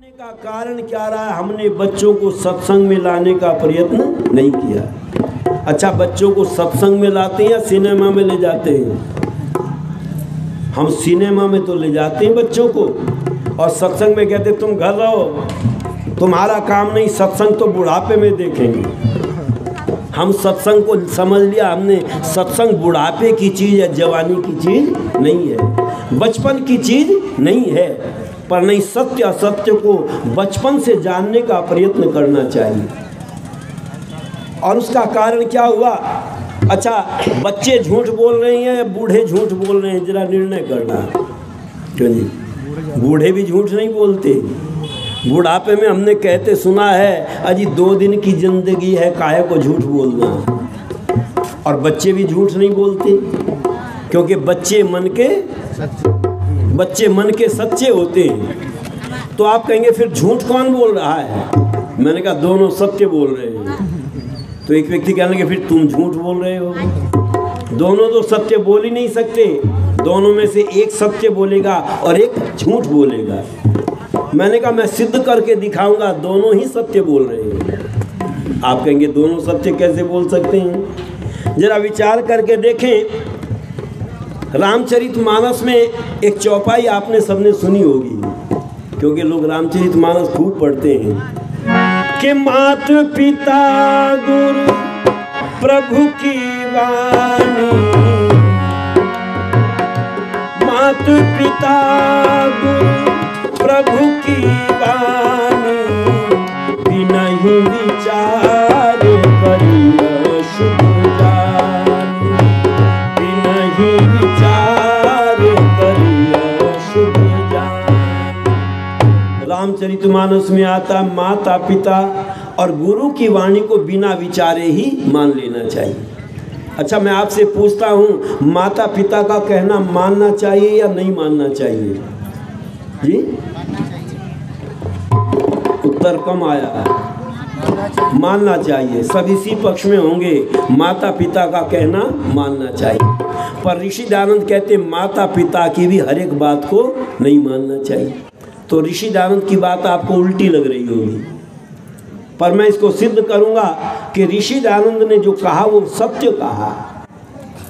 का कारण क्या रहा है? हमने बच्चों को सत्संग में लाने का प्रयत्न नहीं किया। अच्छा, बच्चों को सत्संग में लाते हैं या सिनेमा में ले जाते हैं? हम सिनेमा में तो ले जाते हैं बच्चों को, और सत्संग में कहते तुम घर रहो, तुम्हारा काम नहीं, सत्संग तो बुढ़ापे में देखेंगे। हम सत्संग को समझ लिया हमने, सत्संग बुढ़ापे की चीज़ है, जवानी की चीज़ नहीं है, बचपन की चीज़ नहीं है। पर नहीं, सत्य असत्य को बचपन से जानने का प्रयत्न करना चाहिए। और उसका कारण क्या हुआ? अच्छा, बच्चे झूठ बोल रहे हैं या बूढ़े झूठ बोल रहे हैं, जरा निर्णय करना। क्यों जी? बूढ़े भी झूठ नहीं बोलते। बुढ़ापे में हमने कहते सुना है, अजी 2 दिन की जिंदगी है, काहे को झूठ बोलना। और बच्चे भी झूठ नहीं बोलते, क्योंकि बच्चे मन के सच्चे होते हैं। तो आप कहेंगे फिर झूठ कौन बोल रहा है? मैंने कहा दोनों सत्य बोल रहे हैं। तो एक व्यक्ति कहने लगे फिर तुम झूठ बोल रहे हो। दोनों तो सत्य बोल ही नहीं सकते, दोनों में से एक सत्य बोलेगा और एक झूठ बोलेगा। मैंने कहा मैं सिद्ध करके दिखाऊंगा, दोनों ही सत्य बोल रहे हैं। आप कहेंगे दोनों सत्य कैसे बोल सकते हैं? जरा विचार करके देखें। रामचरितमानस में एक चौपाई आपने सबने सुनी होगी, क्योंकि लोग रामचरितमानस खूब पढ़ते हैं कि मात पिता गुरु प्रभु की वाणी, मात पिता गुरु प्रभु की वाणी, बिना ही विचार करिय शुभ जानी, बिना ही विचार करिय शुभ जानी। रामचरितमानस में आता माता पिता और गुरु की वाणी को बिना विचारे ही मान लेना चाहिए। अच्छा, मैं आपसे पूछता हूँ, माता पिता का कहना मानना चाहिए या नहीं मानना चाहिए जी? उत्तर कम आया। मानना चाहिए। सब इसी पक्ष में होंगे, माता पिता का कहना मानना चाहिए। पर ऋषि दयानंद कहते माता पिता की भी हर एक बात को नहीं मानना चाहिए। तो ऋषि दयानंद की बात आपको उल्टी लग रही होगी, पर मैं इसको सिद्ध करूंगा कि ऋषि दयानंद ने जो कहा वो सत्य कहा।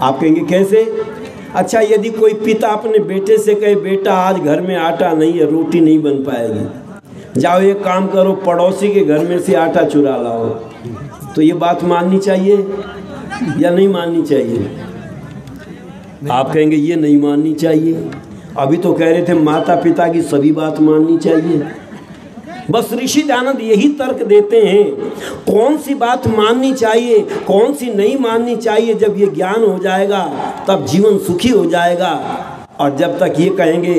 आप कहेंगे कैसे? अच्छा, यदि कोई पिता अपने बेटे से कहे बेटा आज घर में आटा नहीं है, रोटी नहीं बन पाएगी, जाओ एक काम करो, पड़ोसी के घर में से आटा चुरा लाओ, तो ये बात माननी चाहिए या नहीं माननी चाहिए? आप कहेंगे ये नहीं माननी चाहिए। अभी तो कह रहे थे माता पिता की सभी बात माननी चाहिए। बस ऋषि दयानंद यही तर्क देते हैं, कौन सी बात माननी चाहिए, कौन सी नहीं माननी चाहिए। जब ये ज्ञान हो जाएगा तब जीवन सुखी हो जाएगा। और जब तक ये कहेंगे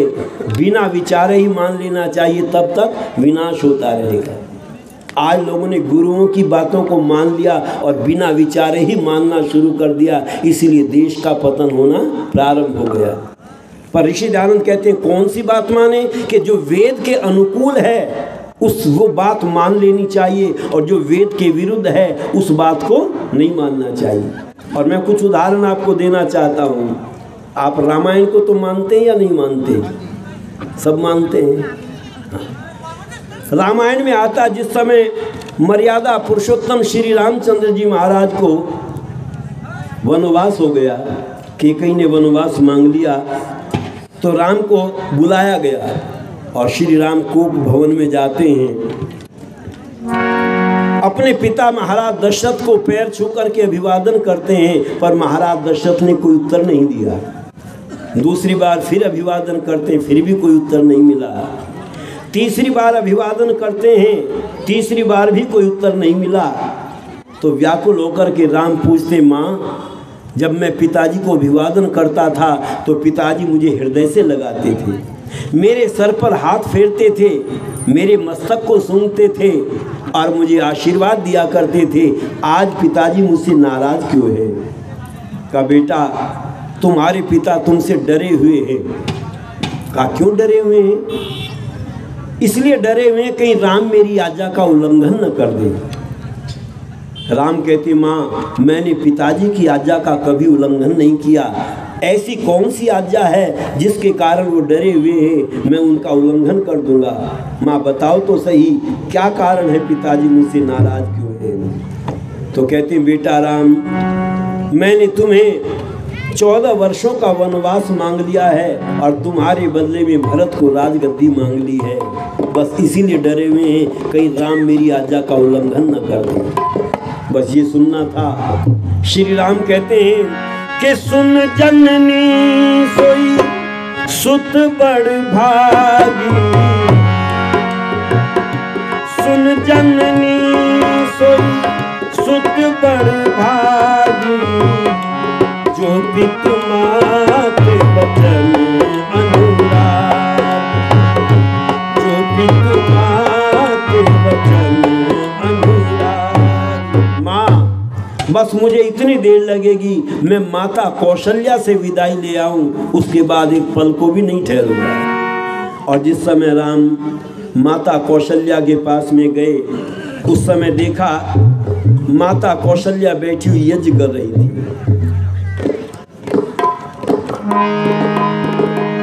बिना विचारे ही मान लेना चाहिए, तब तक विनाश होता रहेगा। आज लोगों ने गुरुओं की बातों को मान लिया और बिना विचारे ही मानना शुरू कर दिया, इसीलिए देश का पतन होना प्रारंभ हो गया। पर ऋषि दयानंद कहते हैं कौन सी बात माने कि जो वेद के अनुकूल है वो बात मान लेनी चाहिए, और जो वेद के विरुद्ध है उस बात को नहीं मानना चाहिए। और मैं कुछ उदाहरण आपको देना चाहता हूँ। आप रामायण को तो मानते हैं या नहीं मानते? सब मानते हैं। रामायण में आता जिस समय मर्यादा पुरुषोत्तम श्री रामचंद्र जी महाराज को वनवास हो गया, कैकेयी ने वनवास मांग लिया, तो राम को बुलाया गया और श्री राम कोप भवन में जाते हैं। अपने पिता महाराज दशरथ को पैर छू करके अभिवादन करते हैं, पर महाराज दशरथ ने कोई उत्तर नहीं दिया। दूसरी बार फिर अभिवादन करते हैं, फिर भी कोई उत्तर नहीं मिला। तीसरी बार अभिवादन करते हैं, तीसरी बार भी कोई उत्तर नहीं मिला। तो व्याकुल होकर के राम पूछते, माँ जब मैं पिताजी को अभिवादन करता था तो पिताजी मुझे हृदय से लगाते थे, मेरे सर पर हाथ फेरते थे, मेरे मस्तक को सूंघते थे और मुझे आशीर्वाद दिया करते थे। आज पिताजी मुझसे नाराज क्यों है? कहा बेटा तुम्हारे पिता तुमसे डरे हुए हैं। कहा क्यों डरे हुए हैं? इसलिए डरे हुए हैं कहीं राम मेरी आज्ञा का उल्लंघन न कर दे। राम कहते माँ मैंने पिताजी की आज्ञा का कभी उल्लंघन नहीं किया, ऐसी कौन सी आज्ञा है जिसके कारण वो डरे हुए हैं, मैं उनका उल्लंघन कर दूंगा। माँ बताओ तो सही क्या कारण है, पिताजी मुझसे नाराज क्यों हैं? तो कहते हैं बेटा राम, मैंने तुम्हें 14 वर्षों का वनवास मांग लिया है और तुम्हारे बदले में भरत को राजगद्दी मांग ली है। बस इसीलिए डरे हुए हैं कहीं राम मेरी आज्ञा का उल्लंघन न कर दे। बस ये सुनना था। श्री राम कहते हैं कि सुन जननी सोई सुत बड़ भागी, सुन जननी सोई सुत बड़ भागी, जो भी तुम्हारे बचन अनुराग, जो भी तुम्हारे बचन अनुराग। माँ बस मुझे इतनी देर लगेगी, मैं माता कौशल्या से विदाई ले आऊं, उसके बाद एक पल को भी नहीं ठहरूंगा। और जिस समय राम माता कौशल्या के पास में गए, उस समय देखा माता कौशल्या बैठी हुई यज्ञ कर रही थी।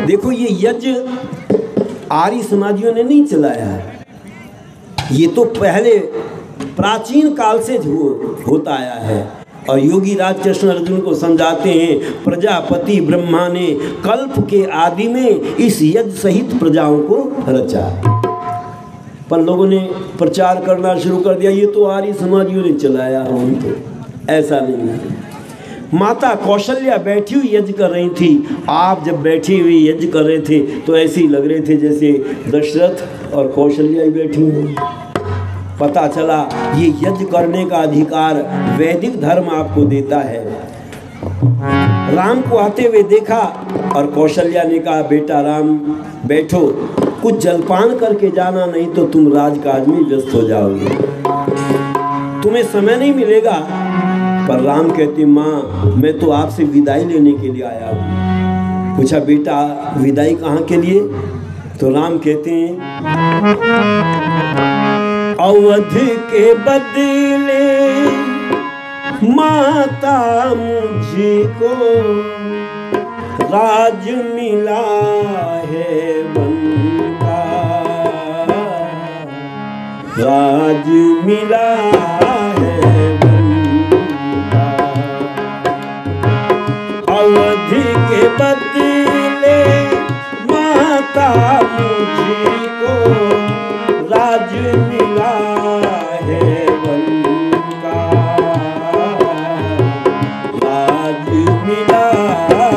देखो ये यज्ञ आर्य समाजियों ने नहीं चलाया है, ये तो पहले प्राचीन काल से होता आया है। और योगी राज कृष्ण अर्जुन को समझाते हैं, प्रजापति ब्रह्मा ने कल्प के आदि में इस यज्ञ सहित प्रजाओं को रचा। पर लोगों ने प्रचार करना शुरू कर दिया, ये तो आर्य समाजियों ने चलाया, हम तो ऐसा नहीं है। माता कौशल्या बैठी हुई यज्ञ कर रही थी। आप जब बैठी हुई यज्ञ कर रहे थे तो ऐसे ही लग रहे थे जैसे दशरथ और कौशल्या ही बैठी हुई। पता चला ये यज्ञ करने का अधिकार वैदिक धर्म आपको देता है। राम को आते हुए देखा और कौशल्या ने कहा बेटा राम बैठो, कुछ जलपान करके जाना, नहीं तो तुम राजकाज में व्यस्त हो जाओगे, तुम्हें समय नहीं मिलेगा। पर राम कहते माँ मैं तो आपसे विदाई लेने के लिए आया हूँ। पूछा बेटा विदाई कहाँ के लिए? तो राम कहते हैं अवध के बदले माता मुझको राज मिला है वन का, राज मिला है वन का। अवध के बदले माता मुझको राज मिला है वन का, राज मिला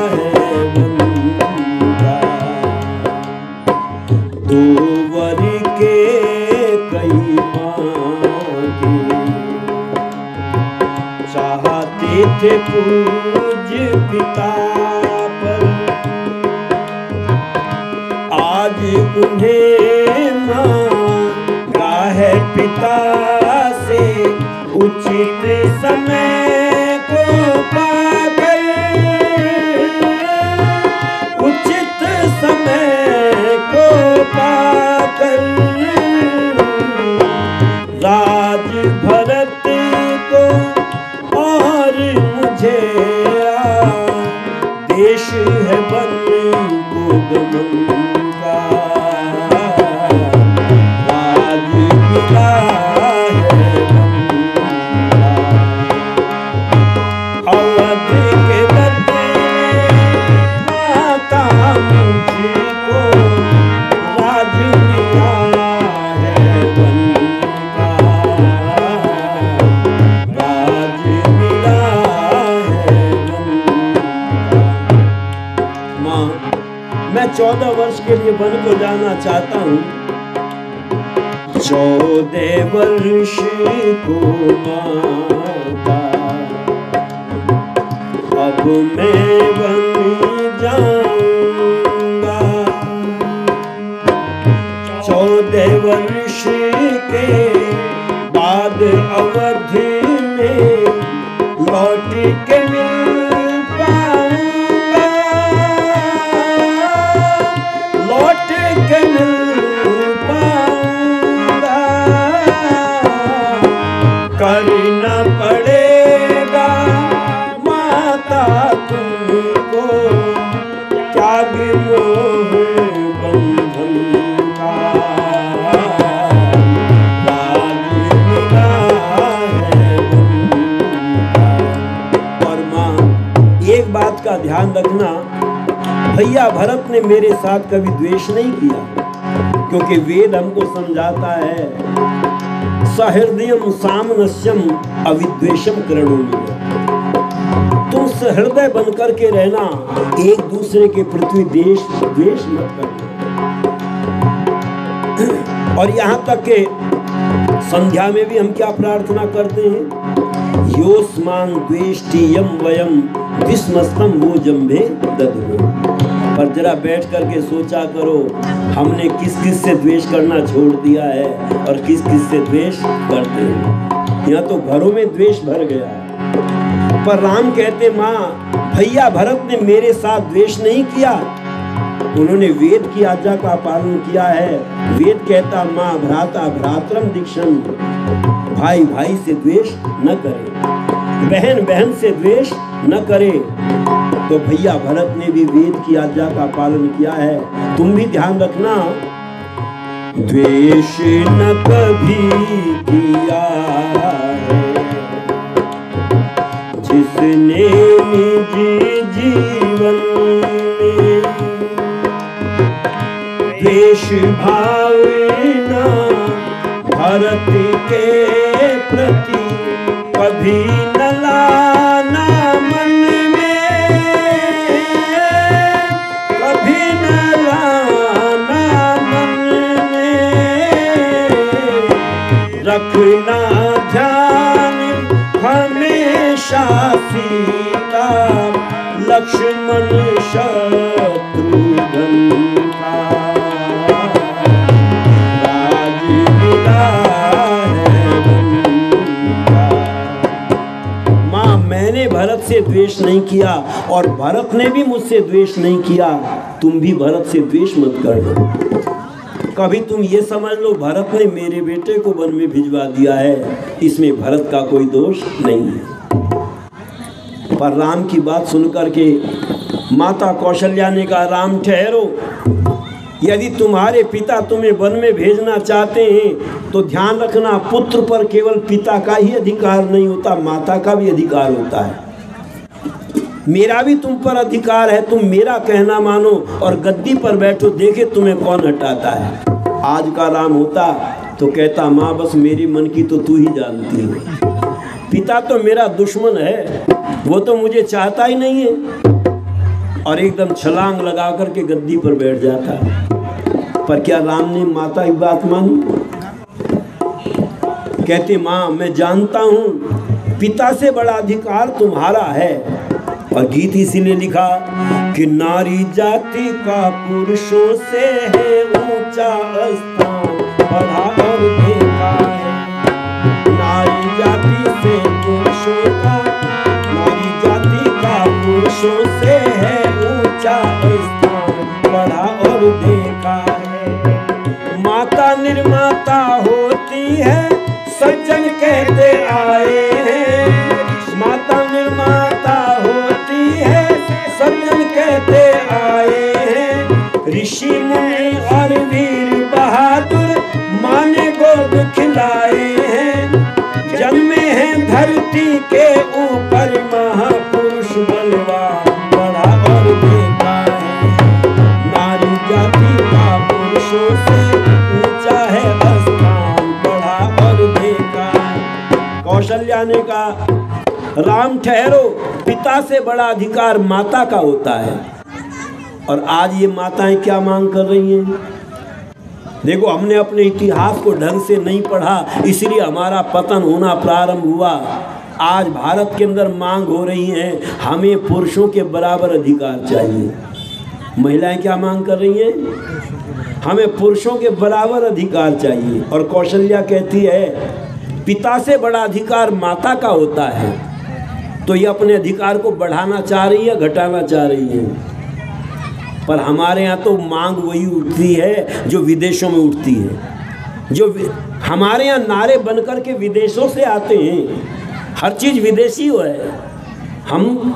है वन का। दो वर के कई मांगे, चाहते थे पूज्य पिता पर, आज उन्हें मांगा है पिता से उचित समय को पाकर, उचित समय को पाकर। राज भरत को और मुझे देश है वन को गमन का, राज मिला है वन का। अवध के बदले माता मुझको राज मिला है वन का, राज मिला है वन का। माँ मैं 14 वर्ष के लिए वन को जाना चाहता हूँ। 14 वर्ष को माता अब मैं वन जाऊंगा, 14 वर्ष के बाद अवध में लौट के मिल पाऊंगा, लौट के मिल पाऊंगा। करना पड़ेगा माता तुमको एक बात का ध्यान रखना, भैया भरत ने मेरे साथ कभी द्वेष नहीं किया, क्योंकि वेद हमको समझाता है सहृदयम सामनस्यम अविद्वेषम करणोमि। तुम सहृदय बनकर के रहना, एक दूसरे के पृथ्वी द्वेष मत करना। और यहाँ तक के संध्या में भी हम क्या प्रार्थना करते हैं, योस्मान द्वेष्टि यम वयम विस्मस्तम वो जम्भे दद्मो। पर जरा बैठ करके सोचा करो, हमने किस किस से द्वेष करना छोड़ दिया है और किस किस से द्वेष करते हैं। यहाँ तो घरों में द्वेष भर गया। पर राम कहते, माँ भैया भरत ने मेरे साथ द्वेष नहीं किया, उन्होंने वेद की आज्ञा का पालन किया है। वेद कहता, माँ भ्राता भ्रातरम दीक्षण, भाई भाई से द्वेष न करे, बहन बहन से द्वेष न करे। तो भैया भरत ने भी वेद की आज्ञा का पालन किया है। तुम भी ध्यान रखना, द्वेष न कभी किया जिसने निज जीवन में, द्वेष भावना भरत के प्रति कभी न लाना मन में, कभी न लाना मन में। रखना ध्यान हमेशा सीता लक्ष्मण शत्रुघ्न का, राज मिला है उनका। माँ मैंने भरत से द्वेष नहीं किया और भरत ने भी मुझसे द्वेष नहीं किया, तुम भी भरत से द्वेष मत करना। कभी तुम ये समझ लो भरत ने मेरे बेटे को वन में भिजवा दिया है, इसमें भरत का कोई दोष नहीं है। पर राम की बात सुनकर के माता कौशल्या ने कहा, राम ठहरो, यदि तुम्हारे पिता तुम्हें वन में भेजना चाहते हैं तो ध्यान रखना, पुत्र पर केवल पिता का ही अधिकार नहीं होता, माता का भी अधिकार होता है। मेरा भी तुम पर अधिकार है, तुम मेरा कहना मानो और गद्दी पर बैठो, देखे तुम्हें कौन हटाता है। आज का राम होता तो कहता, माँ बस मेरी मन की तो तू ही जानती है, पिता तो मेरा दुश्मन है, वो तो मुझे चाहता ही नहीं है, और एकदम छलांग लगा करके गद्दी पर बैठ जाता। पर क्या राम ने माता की बात मानी? कहते, माँ मैं जानता हूँ पिता से बड़ा अधिकार तुम्हारा है। और गीत इसीलिए लिखा कि नारी जाति का पुरुषों से है ऊंचा स्थान, पढ़ा और देखा है। नारी जाति से पुरुषों का, नारी जाति का पुरुषों से है ऊंचा स्थान, पढ़ा और देखा है। माता निर्माता होती है, सज्जन कहते आए हैं। माता निर्माता होती है, सज्जन कहते आए हैं। ऋषि मुनि और वीर बहादुर माँ ने गोद खिलाए हैं। जन्मे हैं धरती के ऊपर महापुरुष बलवान, पढ़ा और देखा है। नारी जाति का पुरुषों से ऊंचा है स्थान, पढ़ा और देखा है। कौशल्या ने कहा, राम ठहरो, पिता से बड़ा अधिकार माता का होता है। और आज ये माताएं क्या मांग कर रही हैं? देखो, हमने अपने इतिहास को ढंग से नहीं पढ़ा, इसलिए हमारा पतन होना प्रारंभ हुआ। आज भारत के अंदर मांग हो रही है, हमें पुरुषों के बराबर अधिकार चाहिए। महिलाएं क्या मांग कर रही हैं? हमें पुरुषों के बराबर अधिकार चाहिए। और कौशल्या कहती है, पिता से बड़ा अधिकार माता का होता है। तो ये अपने अधिकार को बढ़ाना चाह रही है, घटाना चाह रही है। पर हमारे यहाँ तो मांग वही उठती है जो विदेशों में उठती है। जो हमारे यहाँ नारे बनकर के विदेशों से आते हैं, हर चीज़ विदेशी है। हम